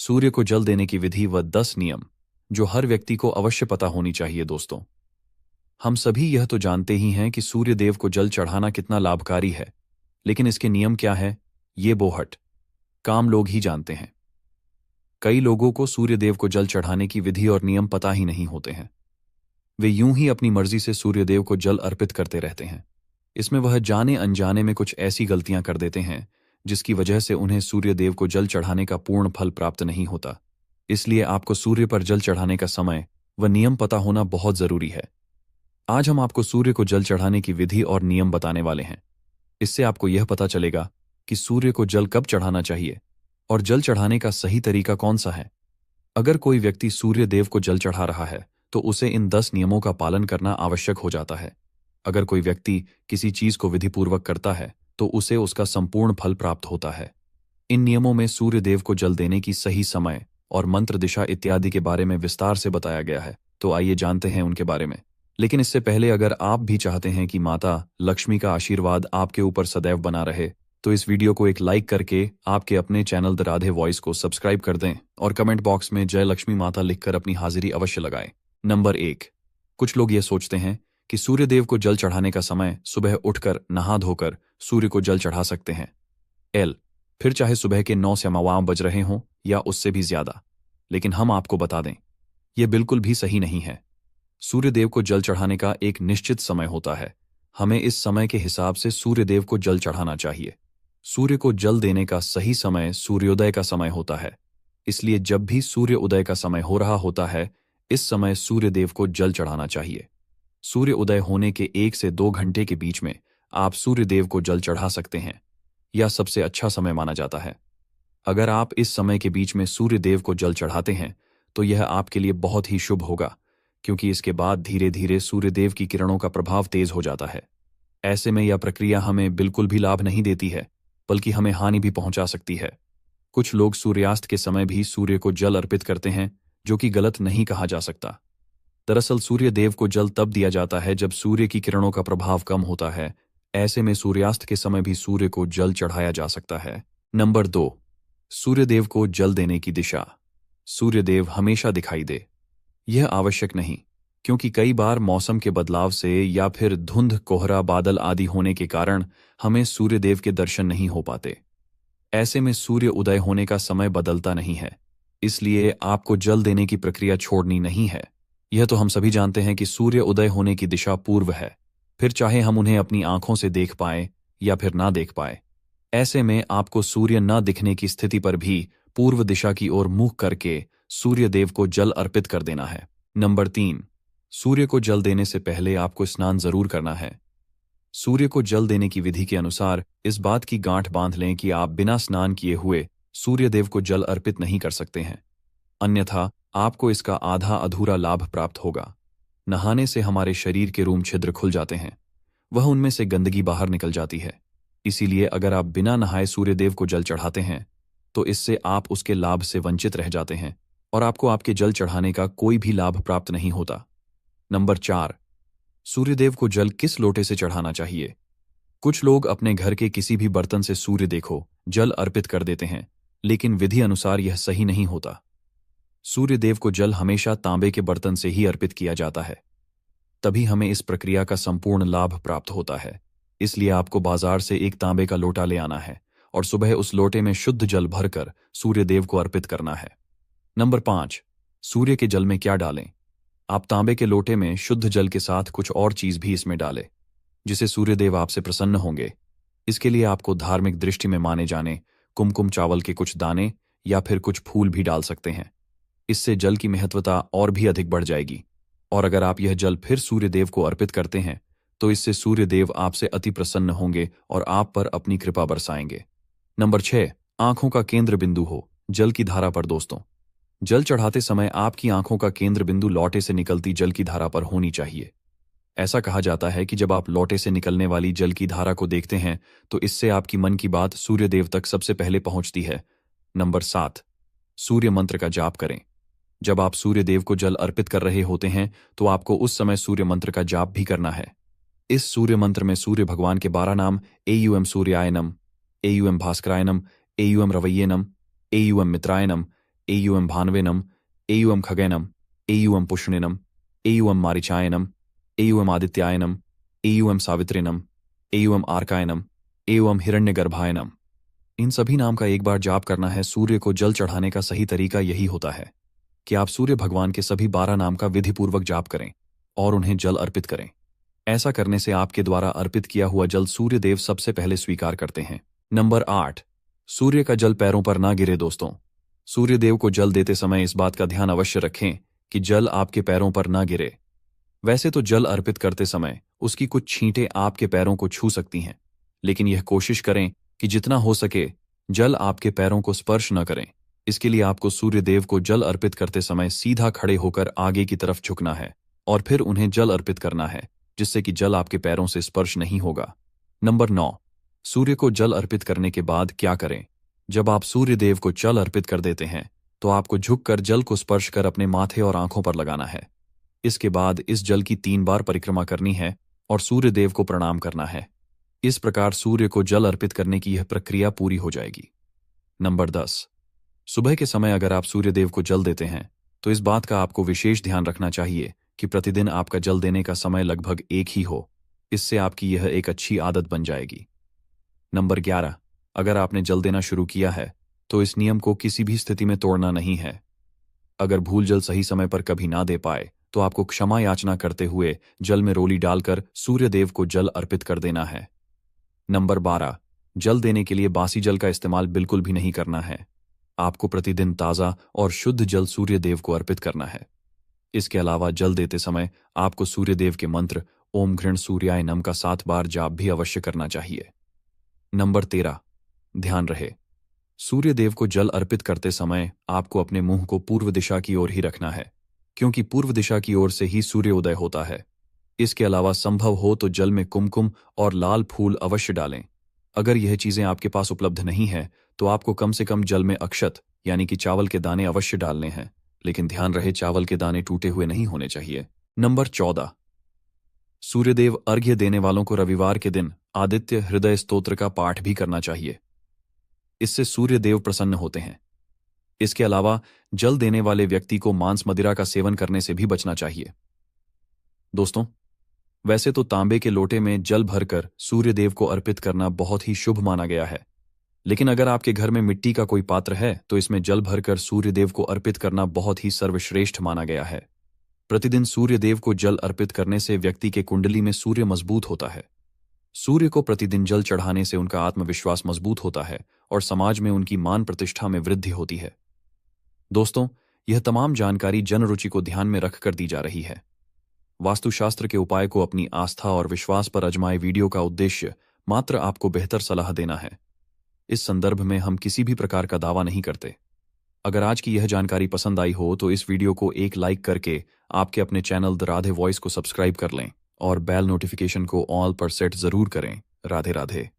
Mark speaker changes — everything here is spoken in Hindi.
Speaker 1: सूर्य को जल देने की विधि व 10 नियम जो हर व्यक्ति को अवश्य पता होनी चाहिए। दोस्तों, हम सभी यह तो जानते ही हैं कि सूर्य देव को जल चढ़ाना कितना लाभकारी है, लेकिन इसके नियम क्या है, ये बोहट काम लोग ही जानते हैं। कई लोगों को सूर्य देव को जल चढ़ाने की विधि और नियम पता ही नहीं होते हैं। वे यूं ही अपनी मर्जी से सूर्य देव को जल अर्पित करते रहते हैं। इसमें वह जाने अनजाने में कुछ ऐसी गलतियां कर देते हैं जिसकी वजह से उन्हें सूर्य देव को जल चढ़ाने का पूर्ण फल प्राप्त नहीं होता। इसलिए आपको सूर्य पर जल चढ़ाने का समय व नियम पता होना बहुत जरूरी है। आज हम आपको सूर्य को जल चढ़ाने की विधि और नियम बताने वाले हैं। इससे आपको यह पता चलेगा कि सूर्य को जल कब चढ़ाना चाहिए और जल चढ़ाने का सही तरीका कौन सा है। अगर कोई व्यक्ति सूर्य देव को जल चढ़ा रहा है तो उसे इन 10 नियमों का पालन करना आवश्यक हो जाता है। अगर कोई व्यक्ति किसी चीज को विधिपूर्वक करता है तो उसे उसका संपूर्ण फल प्राप्त होता है। इन नियमों में सूर्य देव को जल देने की सही समय और मंत्र दिशा इत्यादि के बारे में विस्तार से बताया गया है। तो आइए जानते हैं उनके बारे में। लेकिन इससे पहले अगर आप भी चाहते हैं कि माता लक्ष्मी का आशीर्वाद आपके ऊपर सदैव बना रहे तो इस वीडियो को एक लाइक करके आपके अपने चैनल द राधे वॉइस को सब्सक्राइब कर दें और कमेंट बॉक्स में जय लक्ष्मी माता लिखकर अपनी हाजिरी अवश्य लगाएं। नंबर 1, कुछ लोग ये सोचते हैं कि सूर्य देव को जल चढ़ाने का समय सुबह उठकर नहा धोकर सूर्य को जल चढ़ा सकते हैं। फिर चाहे सुबह के 9 सवा बज रहे हों या उससे भी ज्यादा। लेकिन हम आपको बता दें, यह बिल्कुल भी सही नहीं है। सूर्य देव को जल चढ़ाने का एक निश्चित समय होता है। हमें इस समय के हिसाब से सूर्य देव को जल चढ़ाना चाहिए। सूर्य को जल देने का सही समय सूर्योदय का समय होता है। इसलिए जब भी सूर्य उदय का समय हो रहा होता है, इस समय सूर्य देव को जल चढ़ाना चाहिए। सूर्य उदय होने के 1 से 2 घंटे के बीच में आप सूर्य देव को जल चढ़ा सकते हैं। यह सबसे अच्छा समय माना जाता है। अगर आप इस समय के बीच में सूर्य देव को जल चढ़ाते हैं तो यह आपके लिए बहुत ही शुभ होगा, क्योंकि इसके बाद धीरे धीरे सूर्य देव की किरणों का प्रभाव तेज हो जाता है। ऐसे में यह प्रक्रिया हमें बिल्कुल भी लाभ नहीं देती है, बल्कि हमें हानि भी पहुंचा सकती है। कुछ लोग सूर्यास्त के समय भी सूर्य को जल अर्पित करते हैं, जो कि गलत नहीं कहा जा सकता। दरअसल सूर्य देव को जल तब दिया जाता है जब सूर्य की किरणों का प्रभाव कम होता है। ऐसे में सूर्यास्त के समय भी सूर्य को जल चढ़ाया जा सकता है। नंबर 2, सूर्य देव को जल देने की दिशा। सूर्य देव हमेशा दिखाई दे, यह आवश्यक नहीं, क्योंकि कई बार मौसम के बदलाव से या फिर धुंध, कोहरा, बादल आदि होने के कारण हमें सूर्य देव के दर्शन नहीं हो पाते। ऐसे में सूर्य उदय होने का समय बदलता नहीं है, इसलिए आपको जल देने की प्रक्रिया छोड़नी नहीं है। यह तो हम सभी जानते हैं कि सूर्य उदय होने की दिशा पूर्व है, फिर चाहे हम उन्हें अपनी आंखों से देख पाएं या फिर ना देख पाएं। ऐसे में आपको सूर्य न दिखने की स्थिति पर भी पूर्व दिशा की ओर मुंह करके सूर्य देव को जल अर्पित कर देना है। नंबर 3, सूर्य को जल देने से पहले आपको स्नान जरूर करना है। सूर्य को जल देने की विधि के अनुसार इस बात की गांठ बांध लें कि आप बिना स्नान किए हुए सूर्य देव को जल अर्पित नहीं कर सकते हैं, अन्यथा आपको इसका आधा अधूरा लाभ प्राप्त होगा। नहाने से हमारे शरीर के रोम छिद्र खुल जाते हैं, वह उनमें से गंदगी बाहर निकल जाती है। इसीलिए अगर आप बिना नहाए सूर्य देव को जल चढ़ाते हैं तो इससे आप उसके लाभ से वंचित रह जाते हैं और आपको आपके जल चढ़ाने का कोई भी लाभ प्राप्त नहीं होता। नंबर 4, सूर्यदेव को जल किस लोटे से चढ़ाना चाहिए। कुछ लोग अपने घर के किसी भी बर्तन से सूर्य देखो जल अर्पित कर देते हैं, लेकिन विधि अनुसार यह सही नहीं होता। सूर्यदेव को जल हमेशा तांबे के बर्तन से ही अर्पित किया जाता है, तभी हमें इस प्रक्रिया का संपूर्ण लाभ प्राप्त होता है। इसलिए आपको बाजार से एक तांबे का लोटा ले आना है और सुबह उस लोटे में शुद्ध जल भरकर सूर्यदेव को अर्पित करना है। नंबर 5, सूर्य के जल में क्या डालें। आप तांबे के लोटे में शुद्ध जल के साथ कुछ और चीज भी इसमें डालें, जिसे सूर्यदेव आपसे प्रसन्न होंगे। इसके लिए आपको धार्मिक दृष्टि में माने जाने कुमकुम चावल के कुछ दाने या फिर कुछ फूल भी डाल सकते हैं। इससे जल की महत्वता और भी अधिक बढ़ जाएगी। और अगर आप यह जल फिर सूर्यदेव को अर्पित करते हैं तो इससे सूर्यदेव आपसे अति प्रसन्न होंगे और आप पर अपनी कृपा बरसाएंगे। नंबर 6, आंखों का केंद्र बिंदु हो जल की धारा पर। दोस्तों, जल चढ़ाते समय आपकी आंखों का केंद्र बिंदु लौटे से निकलती जल की धारा पर होनी चाहिए। ऐसा कहा जाता है कि जब आप लौटे से निकलने वाली जल की धारा को देखते हैं तो इससे आपकी मन की बात सूर्यदेव तक सबसे पहले पहुंचती है। नंबर 7, सूर्य मंत्र का जाप करें। जब आप सूर्यदेव को जल अर्पित कर रहे होते हैं तो आपको उस समय सूर्य मंत्र का जाप भी करना है। इस सूर्य मंत्र में सूर्य भगवान के 12 नाम एयुएम सूर्याय नम, एयुएम भास्कराय नम, एयुएम रवैये नम, एयुएम मित्राय नम, एयुम भानवेनम, एयुम खगेनम, एयुम पुष्णिनम, एयुम मारिचायनम, एयुम आदित्यायनम, एयुम सावित्रिनम, एयुम आर्कायनम, एयुम हिरण्यगर्भायनम। इन सभी नाम का एक बार जाप करना है। सूर्य को जल चढ़ाने का सही तरीका यही होता है कि आप सूर्य भगवान के सभी 12 नाम का विधिपूर्वक जाप करें और उन्हें जल अर्पित करें। ऐसा करने से आपके द्वारा अर्पित किया हुआ जल सूर्य देव सबसे पहले स्वीकार करते हैं। नंबर 8, सूर्य का जल पैरों पर ना गिरे। दोस्तों, सूर्य देव को जल देते समय इस बात का ध्यान अवश्य रखें कि जल आपके पैरों पर ना गिरे। वैसे तो जल अर्पित करते समय उसकी कुछ छींटें आपके पैरों को छू सकती हैं, लेकिन यह कोशिश करें कि जितना हो सके जल आपके पैरों को स्पर्श न करें। इसके लिए आपको सूर्य देव को जल अर्पित करते समय सीधा खड़े होकर आगे की तरफ झुकना है और फिर उन्हें जल अर्पित करना है, जिससे कि जल आपके पैरों से स्पर्श नहीं होगा। नंबर 9, सूर्य को जल अर्पित करने के बाद क्या करें। जब आप सूर्य देव को जल अर्पित कर देते हैं तो आपको झुककर जल को स्पर्श कर अपने माथे और आंखों पर लगाना है। इसके बाद इस जल की 3 बार परिक्रमा करनी है और सूर्य देव को प्रणाम करना है। इस प्रकार सूर्य को जल अर्पित करने की यह प्रक्रिया पूरी हो जाएगी। नंबर 10, सुबह के समय अगर आप सूर्य देव को जल देते हैं तो इस बात का आपको विशेष ध्यान रखना चाहिए कि प्रतिदिन आपका जल देने का समय लगभग एक ही हो। इससे आपकी यह एक अच्छी आदत बन जाएगी। नंबर 11, अगर आपने जल देना शुरू किया है तो इस नियम को किसी भी स्थिति में तोड़ना नहीं है। अगर भूल जल सही समय पर कभी ना दे पाए तो आपको क्षमा याचना करते हुए जल में रोली डालकर सूर्य देव को जल अर्पित कर देना है। नंबर 12, जल देने के लिए बासी जल का इस्तेमाल बिल्कुल भी नहीं करना है। आपको प्रतिदिन ताज़ा और शुद्ध जल सूर्य देव को अर्पित करना है। इसके अलावा जल देते समय आपको सूर्य देव के मंत्र ओम घृण सूर्याय नम का 7 बार जाप भी अवश्य करना चाहिए। नंबर 13, ध्यान रहे, सूर्य देव को जल अर्पित करते समय आपको अपने मुंह को पूर्व दिशा की ओर ही रखना है, क्योंकि पूर्व दिशा की ओर से ही सूर्योदय होता है। इसके अलावा संभव हो तो जल में कुमकुम और लाल फूल अवश्य डालें। अगर यह चीजें आपके पास उपलब्ध नहीं है तो आपको कम से कम जल में अक्षत यानी कि चावल के दाने अवश्य डालने हैं, लेकिन ध्यान रहे चावल के दाने टूटे हुए नहीं होने चाहिए। नंबर 14, सूर्यदेव अर्घ्य देने वालों को रविवार के दिन आदित्य हृदय स्तोत्र का पाठ भी करना चाहिए। इससे सूर्यदेव प्रसन्न होते हैं। इसके अलावा जल देने वाले व्यक्ति को मांस मदिरा का सेवन करने से भी बचना चाहिए। दोस्तों, वैसे तो तांबे के लोटे में जल भरकर सूर्यदेव को अर्पित करना बहुत ही शुभ माना गया है, लेकिन अगर आपके घर में मिट्टी का कोई पात्र है तो इसमें जल भरकर सूर्यदेव को अर्पित करना बहुत ही सर्वश्रेष्ठ माना गया है। प्रतिदिन सूर्यदेव को जल अर्पित करने से व्यक्ति के कुंडली में सूर्य मजबूत होता है। सूर्य को प्रतिदिन जल चढ़ाने से उनका आत्मविश्वास मजबूत होता है और समाज में उनकी मान प्रतिष्ठा में वृद्धि होती है। दोस्तों, यह तमाम जानकारी जनरुचि को ध्यान में रखकर दी जा रही है। वास्तुशास्त्र के उपाय को अपनी आस्था और विश्वास पर आजमाए वीडियो का उद्देश्य मात्र आपको बेहतर सलाह देना है। इस संदर्भ में हम किसी भी प्रकार का दावा नहीं करते। अगर आज की यह जानकारी पसंद आई हो तो इस वीडियो को एक लाइक करके आपके अपने चैनल द राधे वॉइस को सब्सक्राइब कर लें और बेल नोटिफिकेशन को ऑल पर सेट जरूर करें। राधे राधे।